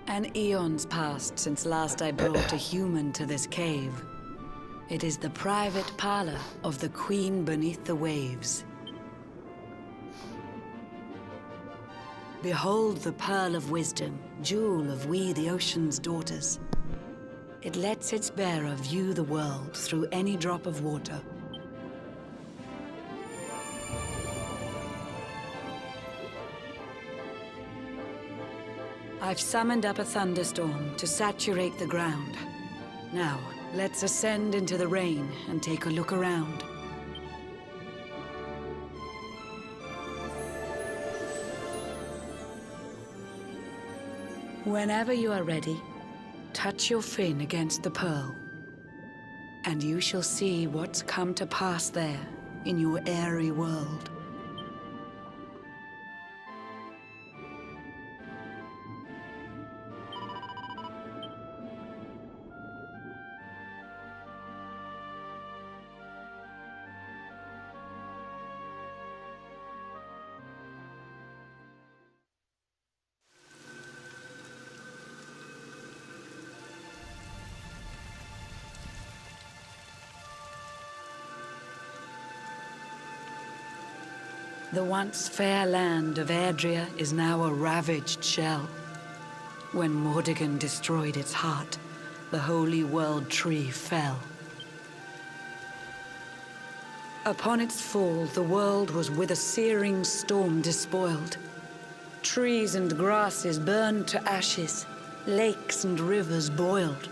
An eon's passed since last I brought a human to this cave. It is the private parlor of the Queen beneath the waves. Behold the pearl of wisdom, jewel of we the ocean's daughters. It lets its bearer view the world through any drop of water. I've summoned up a thunderstorm to saturate the ground. Now, let's ascend into the rain and take a look around. Whenever you are ready, touch your fin against the pearl, and you shall see what's come to pass there in your airy world. The once fair land of Erdrea is now a ravaged shell. When Mordegon destroyed its heart, the holy world tree fell. Upon its fall, the world was with a searing storm despoiled. Trees and grasses burned to ashes, lakes and rivers boiled.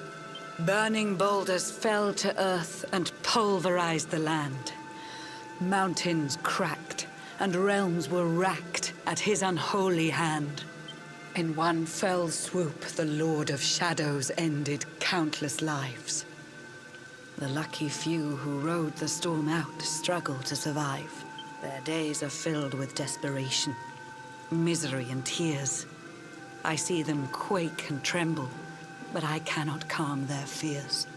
Burning boulders fell to earth and pulverized the land. Mountains cracked, and realms were racked at his unholy hand. In one fell swoop, the Lord of Shadows ended countless lives. The lucky few who rode the storm out struggle to survive. Their days are filled with desperation, misery and tears. I see them quake and tremble, but I cannot calm their fears.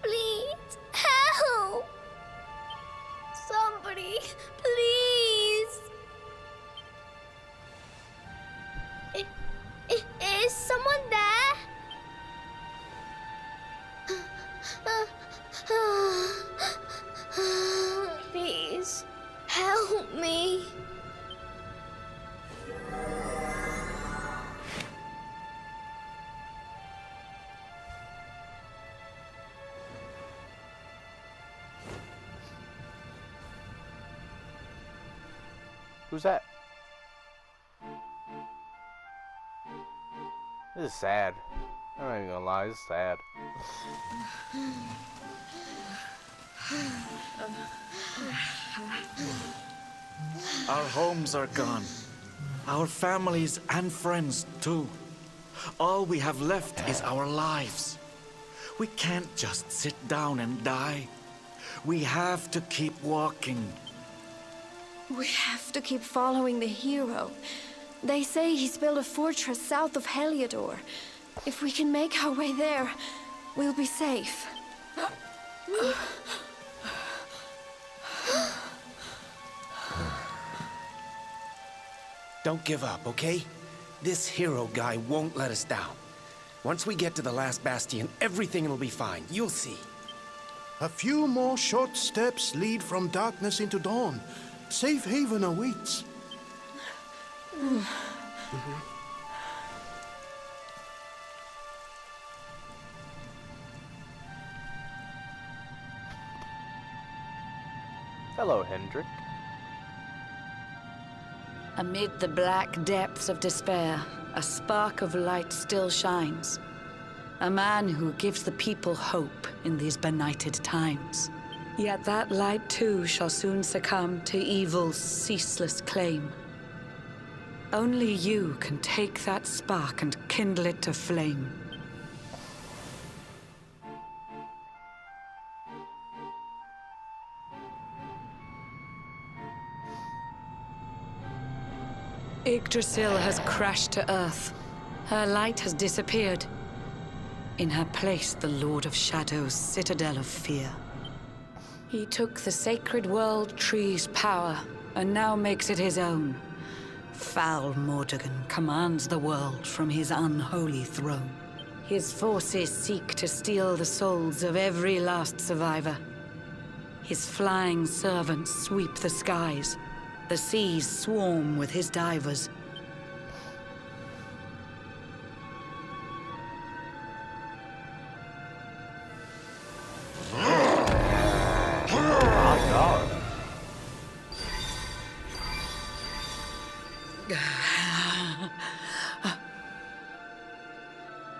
Please, help! Somebody, please! Is someone there? Please, help me. Who's that? This is sad. I'm not even gonna lie, this is sad. Our homes are gone. Our families and friends too. All we have left is our lives. We can't just sit down and die. We have to keep walking. We have to keep following the hero. They say he's built a fortress south of Heliodor. If we can make our way there, we'll be safe. Don't give up, okay? This hero guy won't let us down. Once we get to the last bastion, everything will be fine. You'll see. A few more short steps lead from darkness into dawn. Safe haven awaits. Hello, Hendrik. Amid the black depths of despair, a spark of light still shines. A man who gives the people hope in these benighted times. Yet that light too shall soon succumb to evil's ceaseless claim. Only you can take that spark and kindle it to flame. Yggdrasil has crashed to Earth. Her light has disappeared. In her place, the Lord of Shadow's citadel of fear. He took the sacred world tree's power, and now makes it his own. Foul Mordegon commands the world from his unholy throne. His forces seek to steal the souls of every last survivor. His flying servants sweep the skies. The seas swarm with his divers.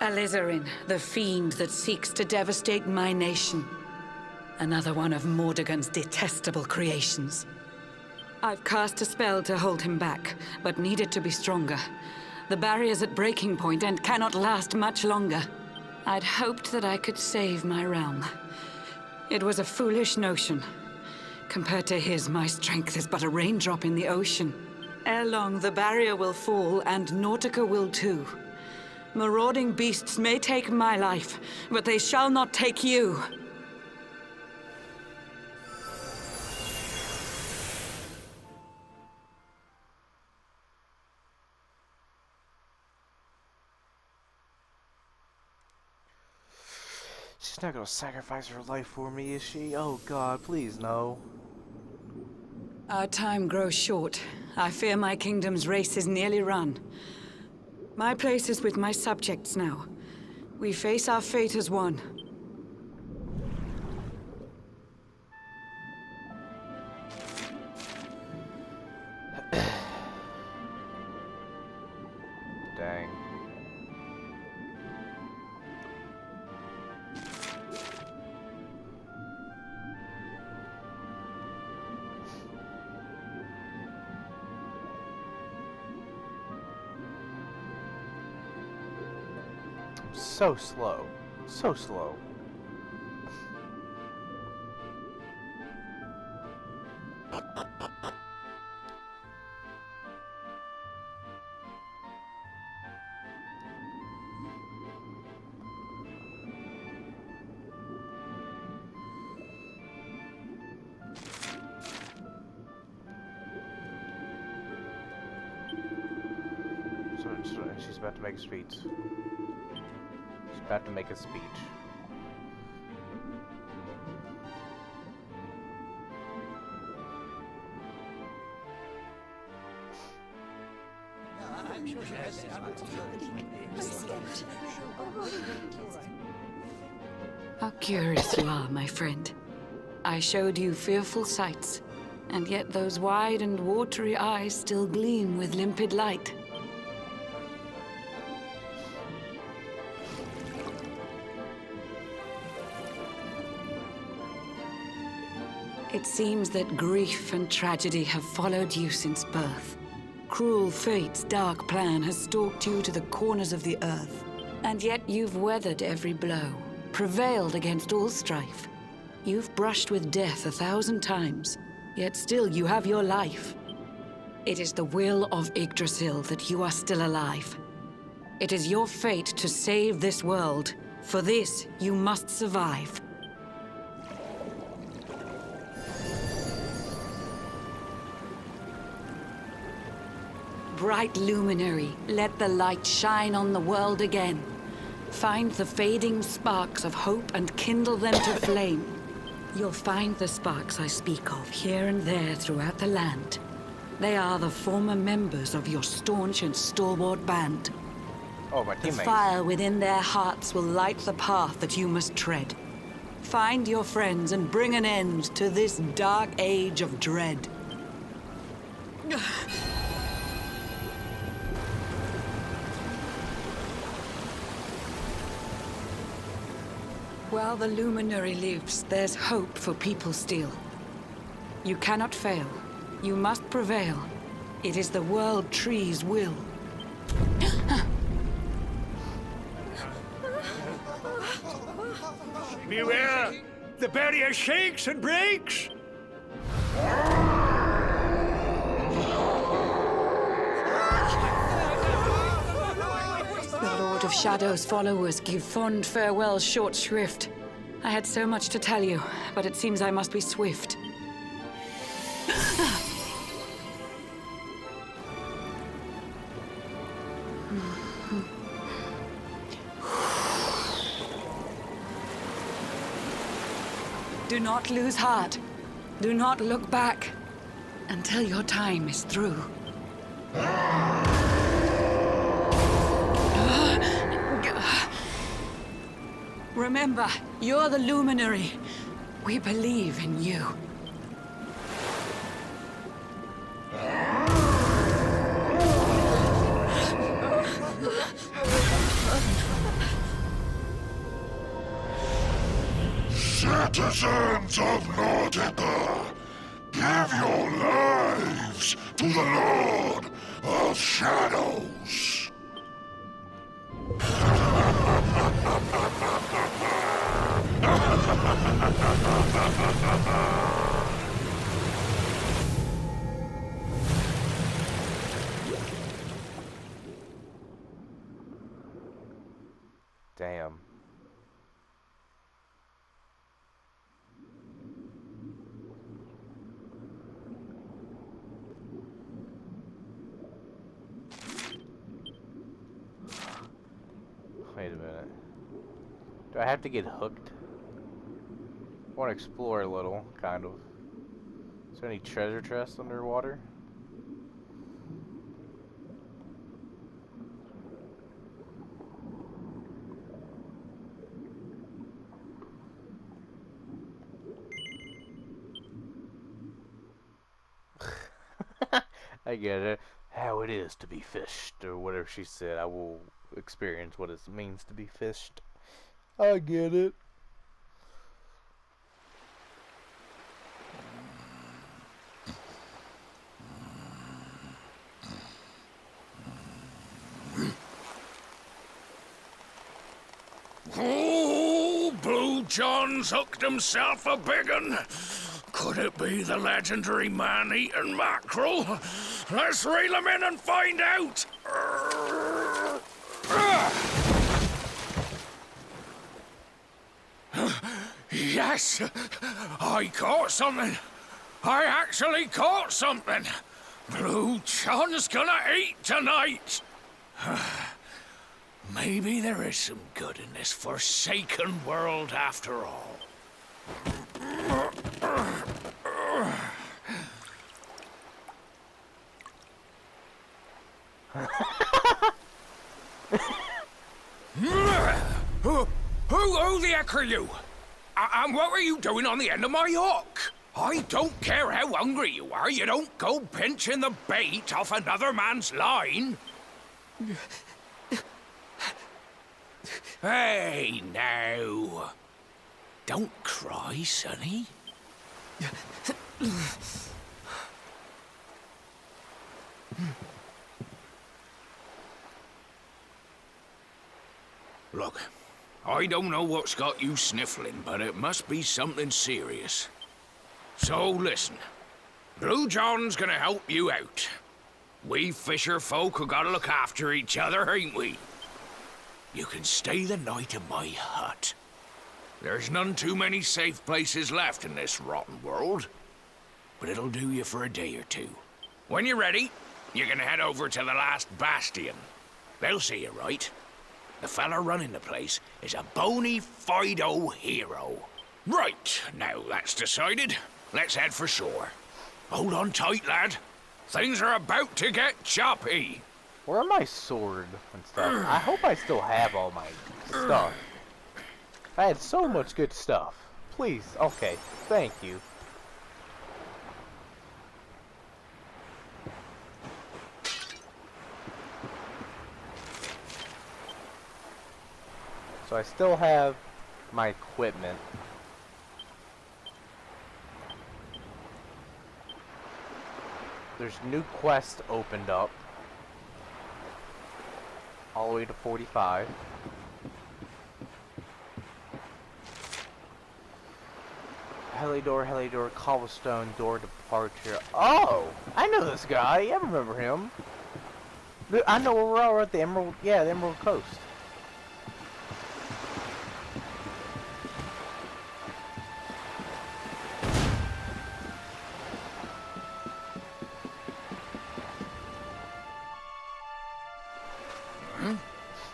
Alizarin, the fiend that seeks to devastate my nation. Another one of Mordegon's detestable creations. I've cast a spell to hold him back, but need it to be stronger. The barrier's at breaking point and cannot last much longer. I'd hoped that I could save my realm. It was a foolish notion. Compared to his, my strength is but a raindrop in the ocean. Ere long, the barrier will fall, and Nautica will too. Marauding beasts may take my life, but they shall not take you. She's not gonna sacrifice her life for me, is she? Oh God, please no. Our time grows short. I fear my kingdom's race is nearly run. My place is with my subjects now. We face our fate as one. Dang. So slow. So slow. So she's about to make a speech. She's about to make a speech. How curious you are, my friend. I showed you fearful sights, and yet those wide and watery eyes still gleam with limpid light. It seems that grief and tragedy have followed you since birth. Cruel fate's dark plan has stalked you to the corners of the earth. And yet you've weathered every blow, prevailed against all strife. You've brushed with death 1,000 times, yet still you have your life. It is the will of Yggdrasil that you are still alive. It is your fate to save this world. For this, you must survive. Bright luminary, let the light shine on the world again. Find the fading sparks of hope and kindle them to flame. You'll find the sparks I speak of here and there throughout the land. They are the former members of your staunch and stalwart band. Oh, my The teammates. fire within their hearts will light the path that you must tread. Find your friends and bring an end to this dark age of dread. While the luminary lives, there's hope for people still. You cannot fail. You must prevail. It is the World Tree's will. Beware! The barrier shakes and breaks! The Lord of Shadow's followers give fond farewells short shrift. I had so much to tell you, but it seems I must be swift. Do not lose heart. Do not look back until your time is through. Remember, you're the luminary. We believe in you. Citizens of Nordica, give your lives to the Lord of Shadows. Damn. Wait a minute. Do I have to get hooked? I want to explore a little, kind of. Is there any treasure chests underwater? I get it. How it is to be fished, or whatever she said. I will experience what it means to be fished. I get it. Oh, Blue John's hooked himself a big un. Could it be the legendary man-eating mackerel? Let's reel him in and find out! Yes! I caught something! I actually caught something! Blue John's gonna eat tonight! Maybe there is some good in this forsaken world after all. Who the heck are you? And what were you doing on the end of my hook? I don't care how hungry you are, you don't go pinching the bait off another man's line. Hey, now. Don't cry, Sonny. Look, I don't know what's got you sniffling, but it must be something serious. So listen, Blue John's gonna help you out. We fisher folk have gotta look after each other, ain't we? You can stay the night in my hut. There's none too many safe places left in this rotten world. But it'll do you for a day or two. When you're ready, you're gonna head over to the last bastion. They'll see you right. The fella running the place is a bony Fido hero. Right, now that's decided. Let's head for shore. Hold on tight, lad. Things are about to get choppy. Where's my sword and stuff? I hope I still have all my stuff. I had so much good stuff. Please, okay, thank you. So I still have my equipment. There's new quests opened up. All the way to 45. Heliodor, cobblestone, door departure. Oh! I know this guy. I remember him. I know we're at the Emerald, yeah, the Emerald Coast.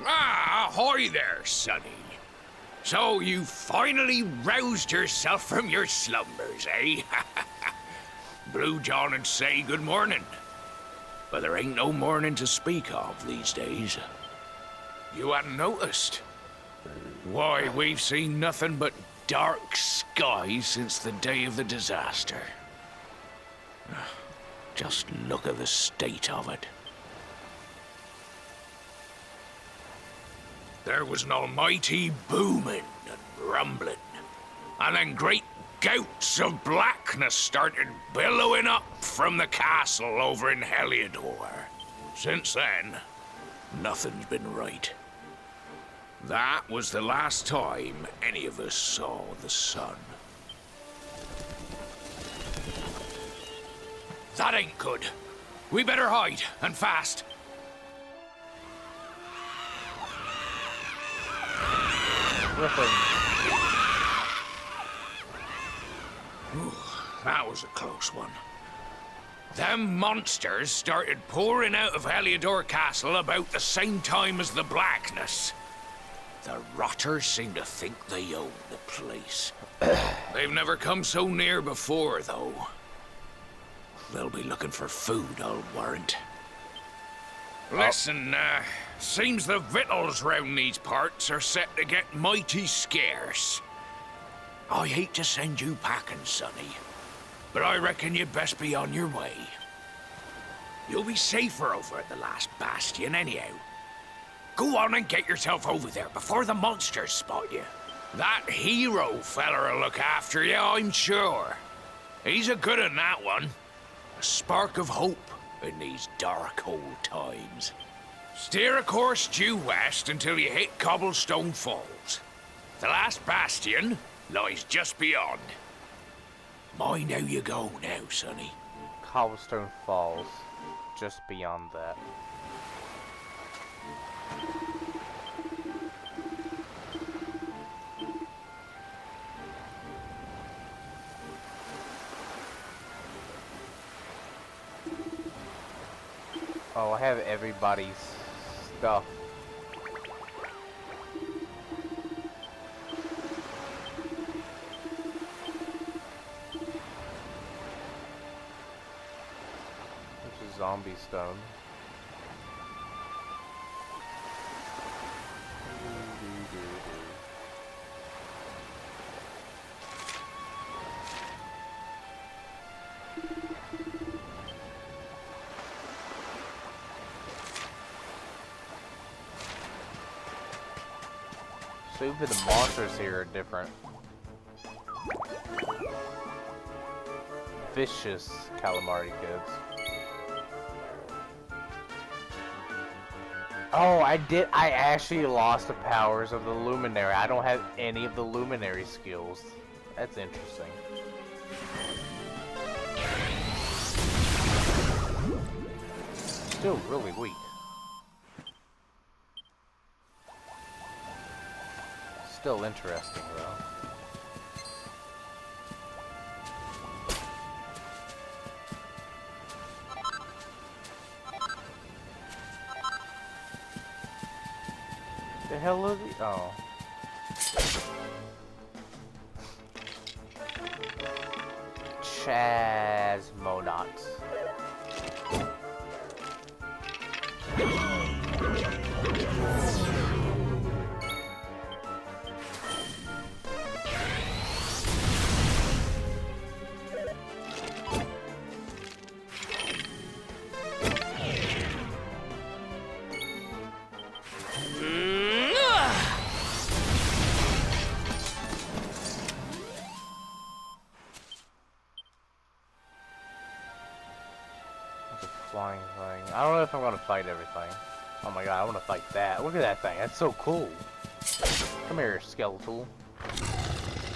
Ah, ahoy there, Sonny. So you finally roused yourself from your slumbers, eh? Blue John would say good morning. But there ain't no morning to speak of these days. You hadn't noticed? Why, we've seen nothing but dark skies since the day of the disaster. Just look at the state of it. There was an almighty booming and rumbling, and then great gouts of blackness started billowing up from the castle over in Heliodor. Since then, nothing's been right. That was the last time any of us saw the sun. That ain't good. We better hide, and fast. Ooh, that was a close one. Them monsters started pouring out of Heliodor Castle about the same time as the blackness. The rotters seem to think they own the place. They've never come so near before, though. They'll be looking for food, I'll warrant. Listen, seems the victuals round these parts are set to get mighty scarce. I hate to send you packing, Sonny, but I reckon you'd best be on your way. You'll be safer over at the last bastion anyhow. Go on and get yourself over there before the monsters spot you. That hero feller'll look after you, I'm sure. He's a good un, that one. A spark of hope in these dark old times. Steer a course due west until you hit Cobblestone Falls. The last bastion lies just beyond. Mind how you go now, Sonny. Cobblestone Falls, just beyond that. Oh, I have everybody's stuff. This is zombie stone. Super, the monsters here are different. Vicious calamari kids. Oh, I actually lost the powers of the luminary. I don't have any of the luminary skills. That's interesting. Still really weak. Still interesting, though. The hell are the... Oh. Chasmonauts. if I'm gonna fight everything. Oh my god, I wanna fight that. Look at that thing, that's so cool. Come here, skeletal.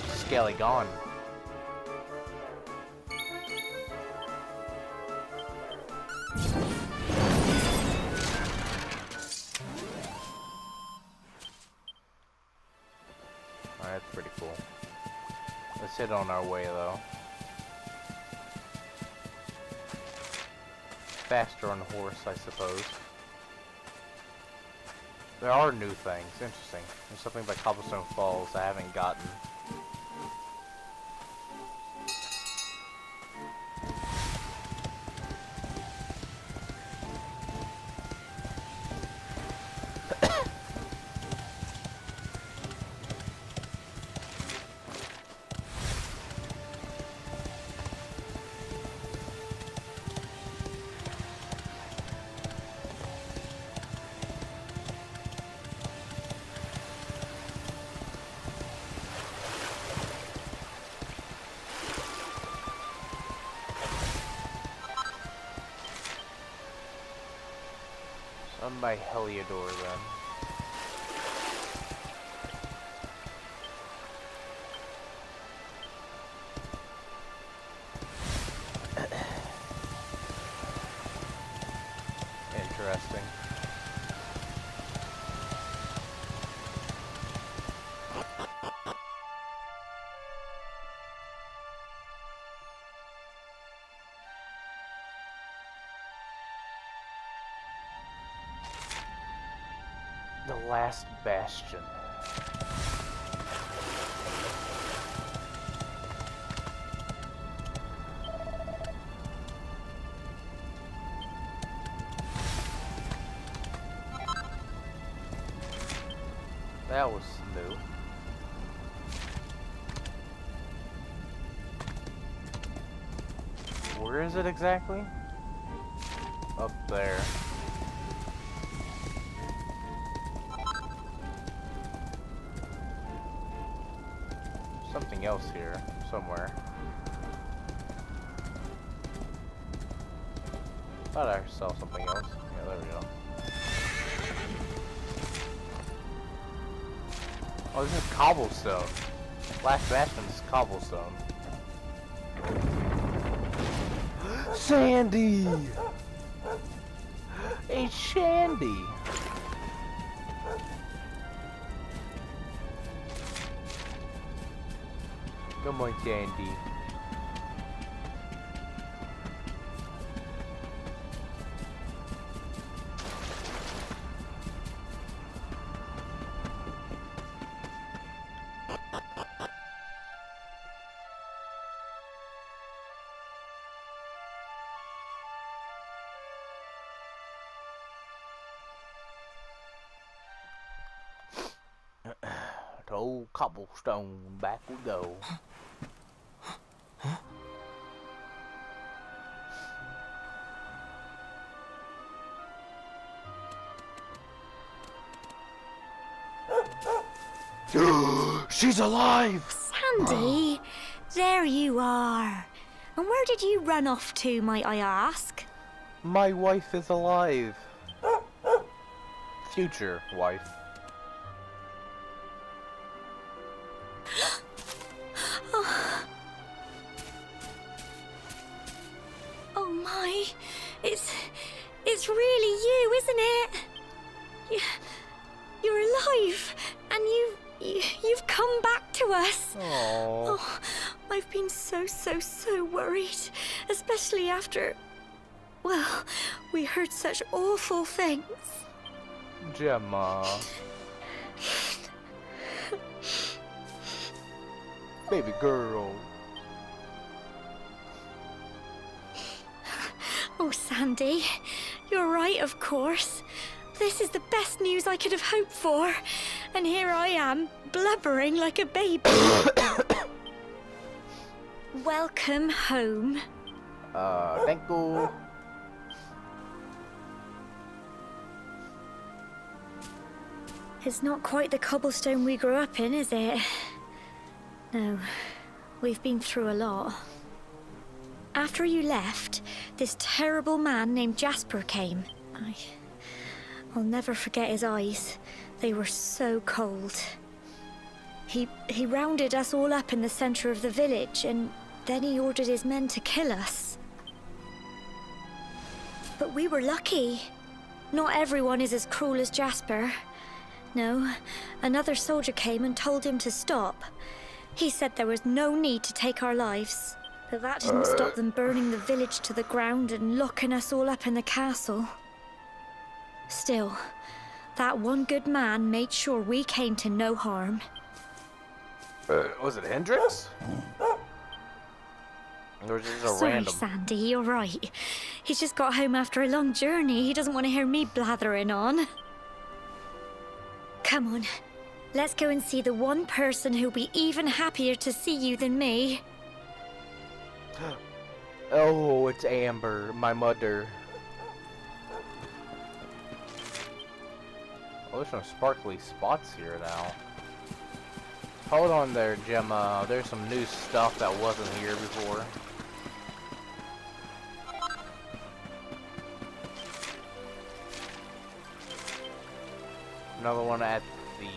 Skelly gone. Alright, that's pretty cool. Let's head on our way though. Faster on the horse, I suppose. There are new things. Interesting. There's something by Cobblestone Falls I haven't gotten. On my Heliodor then. Interesting. The last bastion. That was new. Where is it exactly? Up there. Something else here, somewhere. Thought I saw something else. Yeah, there we go. Oh, this is cobblestone. Last bastion is cobblestone. Sandy! A Shandy! Come on, Sandy. To old cobblestone, back we go. She's alive! Sandy, there you are. And where did you run off to, might I ask? My wife is alive. Future wife. Oh my, it's really you, isn't it? You're alive, and you've come back to us. Aww. Oh, I've been so worried, especially after, well, we heard such awful things. Gemma. Baby girl. Oh, Sandy, you're right, of course. This is the best news I could have hoped for. And here I am, blubbering like a baby. Welcome home. Thank you. It's not quite the cobblestone we grew up in, is it? No, we've been through a lot. After you left, this terrible man named Jasper came. I'll never forget his eyes. They were so cold. He rounded us all up in the center of the village, and then he ordered his men to kill us. But we were lucky. Not everyone is as cruel as Jasper. No, another soldier came and told him to stop. He said there was no need to take our lives, but that didn't stop them burning the village to the ground and locking us all up in the castle. Still, that one good man made sure we came to no harm. Was it Hendrix? Or was it just a Sorry, random? Sandy, you're right. He's just got home after a long journey. He doesn't want to hear me blathering on. Come on, let's go and see the one person who'll be even happier to see you than me. Oh, it's Amber, my mother. Oh, there's some sparkly spots here now. Hold on there, Gemma. There's some new stuff that wasn't here before. Another one at the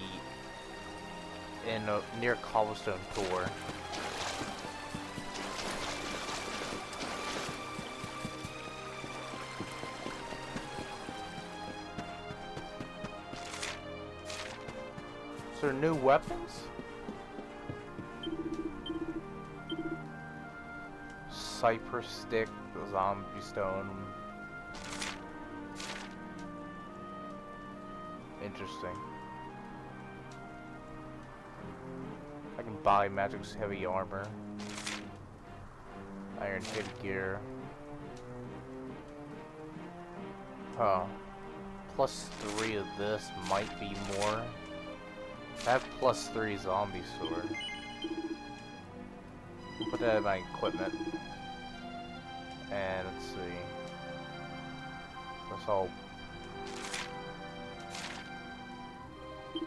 near Cobblestone Tor. Is there new weapons? Cypress stick, zombie stone. Interesting. I can buy Magic's heavy armor. Iron headgear. Oh. +3 of this might be more. I have +3 zombie sword. I'll put that in my equipment. And let's see. Let's all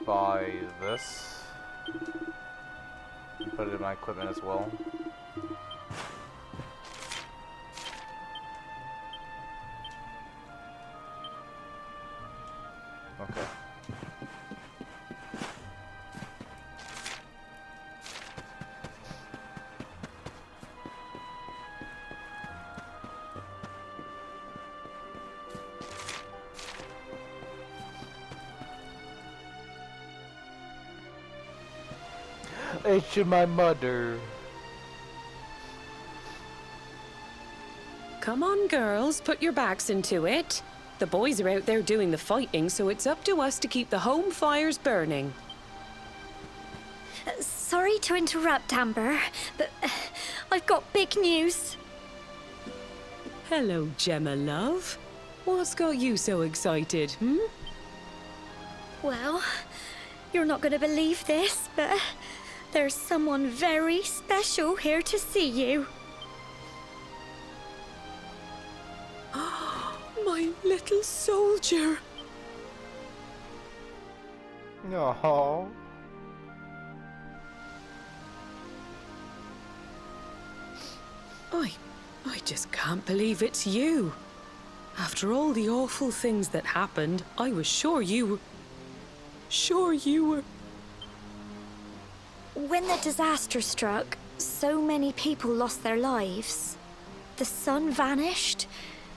buy this. And put it in my equipment as well. Okay. It's my mother. Come on, girls, put your backs into it. The boys are out there doing the fighting, so it's up to us to keep the home fires burning. Sorry to interrupt, Amber, but I've got big news. Hello, Gemma, love. What's got you so excited, hmm? Well, you're not going to believe this, but there's someone very special here to see you. My little soldier. No. I just can't believe it's you. After all the awful things that happened, I was sure you were... When the disaster struck, so many people lost their lives. The sun vanished,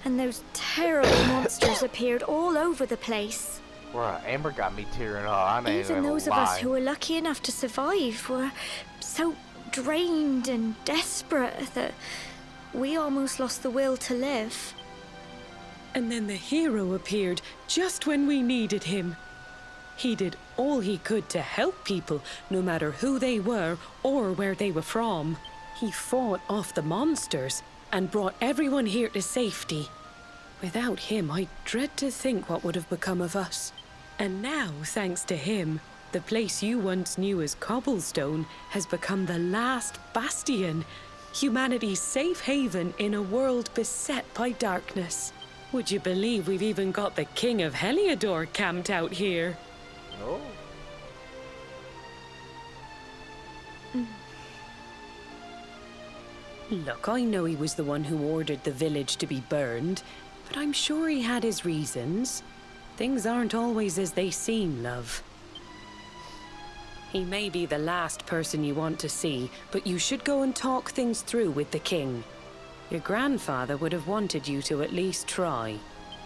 and those terrible monsters appeared all over the place. Right, Amber got me tearing up. I ain't Even even those of lie. us who were lucky enough to survive were so drained and desperate that we almost lost the will to live. And then the hero appeared just when we needed him. He did all he could to help people, no matter who they were or where they were from. He fought off the monsters and brought everyone here to safety. Without him, I dread to think what would have become of us. And now, thanks to him, the place you once knew as Cobblestone has become the last bastion, humanity's safe haven in a world beset by darkness. Would you believe we've even got the King of Heliodor camped out here? Oh. Look, I know he was the one who ordered the village to be burned, But I'm sure he had his reasons. Things aren't always as they seem, love. He may be the last person you want to see, but you should go and talk things through with the king. Your grandfather would have wanted you to at least try.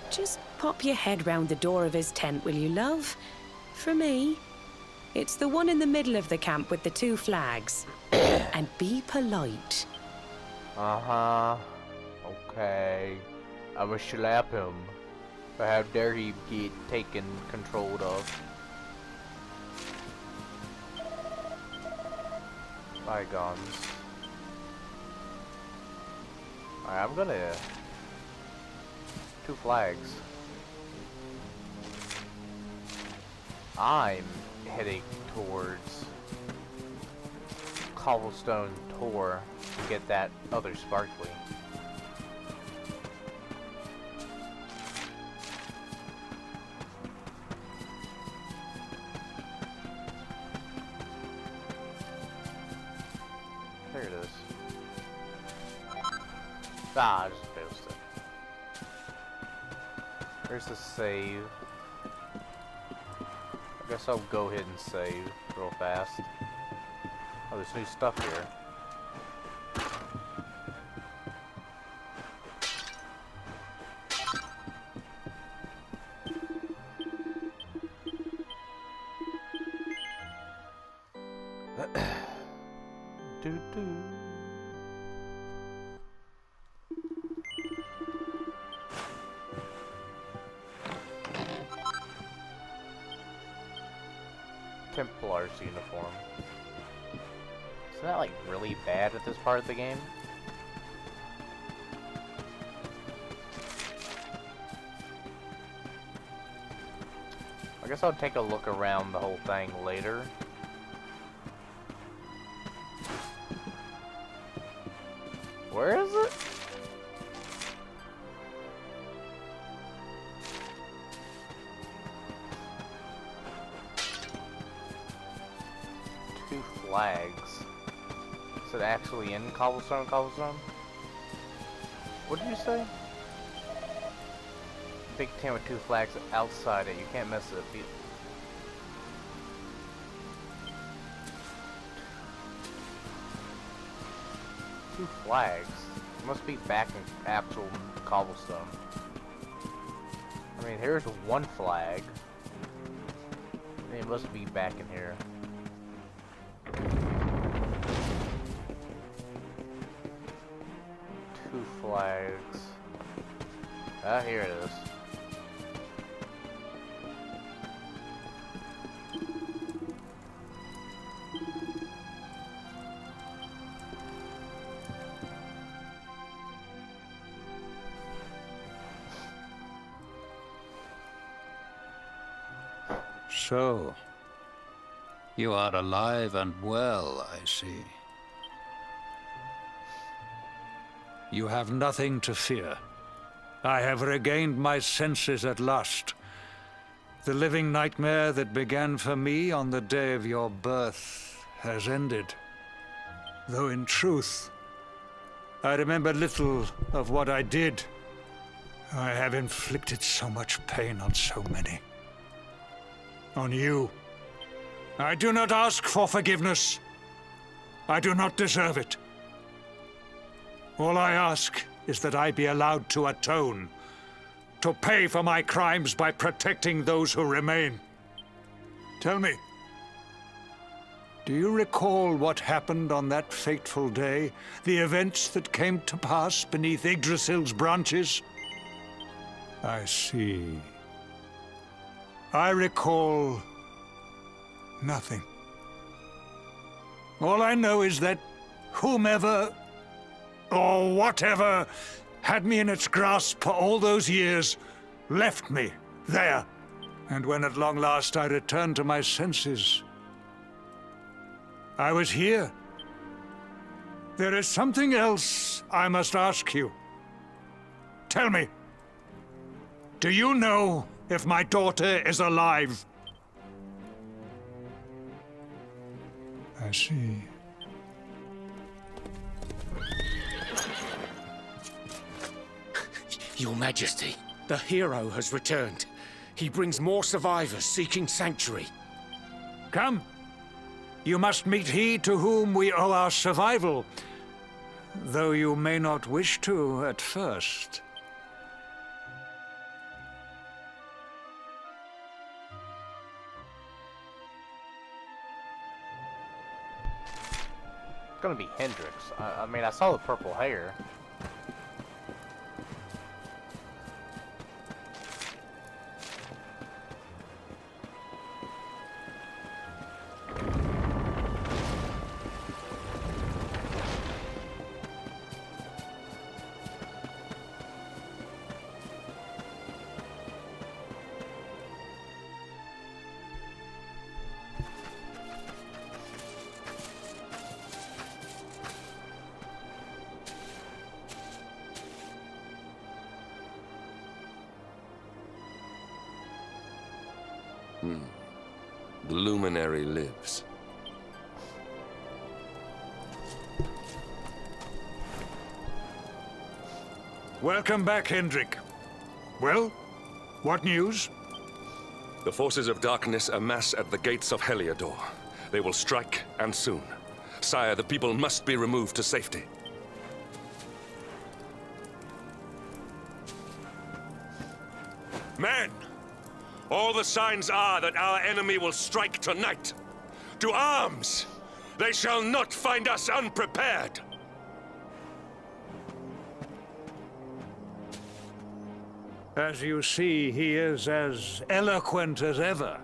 Just pop your head round the door of his tent, will you, love? For me. It's the one in the middle of the camp with the 2 flags. And be polite. Uh-huh. Okay. I'ma slap him. But how dare he get taken control of? Bygones. Alright, I'm gonna... 2 flags. I'm heading towards Cobblestone Tor to get that other sparkly. There it is. Ah, I just missed it. There's the save. I guess I'll go ahead and save real fast. Oh, there's new stuff here. Doo-doo. Templar's uniform. Isn't that like really bad at this part of the game? I guess I'll take a look around the whole thing later. Where is it? Two flags. Is it actually in Cobblestone? What did you say? Big tent with 2 flags outside it. You can't mess it up. Two flags. It must be back in actual Cobblestone. I mean, here's 1 flag. It must be back in here. Two flags. Ah, here it is. So, you are alive and well, I see. You have nothing to fear. I have regained my senses at last. The living nightmare that began for me on the day of your birth has ended. Though in truth, I remember little of what I did. I have inflicted so much pain on so many. On you. I do not ask for forgiveness. I do not deserve it. All I ask is that I be allowed to atone, to pay for my crimes by protecting those who remain. Tell me, do you recall what happened on that fateful day? The events that came to pass beneath Yggdrasil's branches? I see. I recall nothing. All I know is that whomever or whatever had me in its grasp for all those years left me there. And when at long last I returned to my senses, I was here. There is something else I must ask you. Tell me, do you know if my daughter is alive? I see. Your Majesty. The hero has returned. He brings more survivors seeking sanctuary. Come. You must meet he to whom we owe our survival, though you may not wish to at first. It's gonna be Hendrix. I mean, I saw the purple hair. The luminary lives. Welcome back, Hendrik. Well, what news? The forces of darkness amass at the gates of Heliodor. They will strike, and soon. Sire, the people must be removed to safety. Men! All the signs are that our enemy will strike tonight. To arms! They shall not find us unprepared! As you see, he is as eloquent as ever.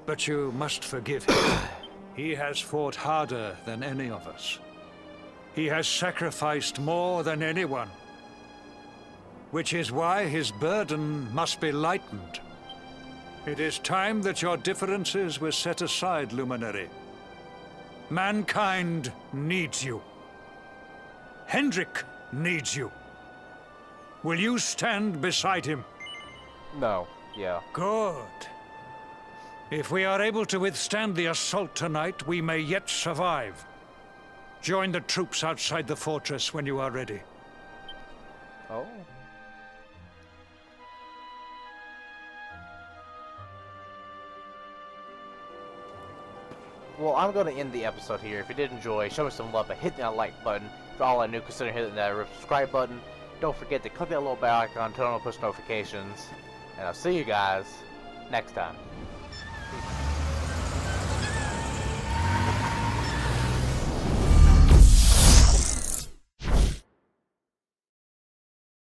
But you must forgive him. He has fought harder than any of us. He has sacrificed more than anyone. Which is why his burden must be lightened. It is time that your differences were set aside, Luminary. Mankind needs you. Hendrik needs you. Will you stand beside him? No. Yeah. Good. If we are able to withstand the assault tonight, we may yet survive. Join the troops outside the fortress when you are ready. Oh. Well, I'm going to end the episode here. If you did enjoy, show me some love by hitting that like button. For all I new, consider hitting that subscribe button. Don't forget to click that little bell icon, turn on push notifications. And I'll see you guys next time.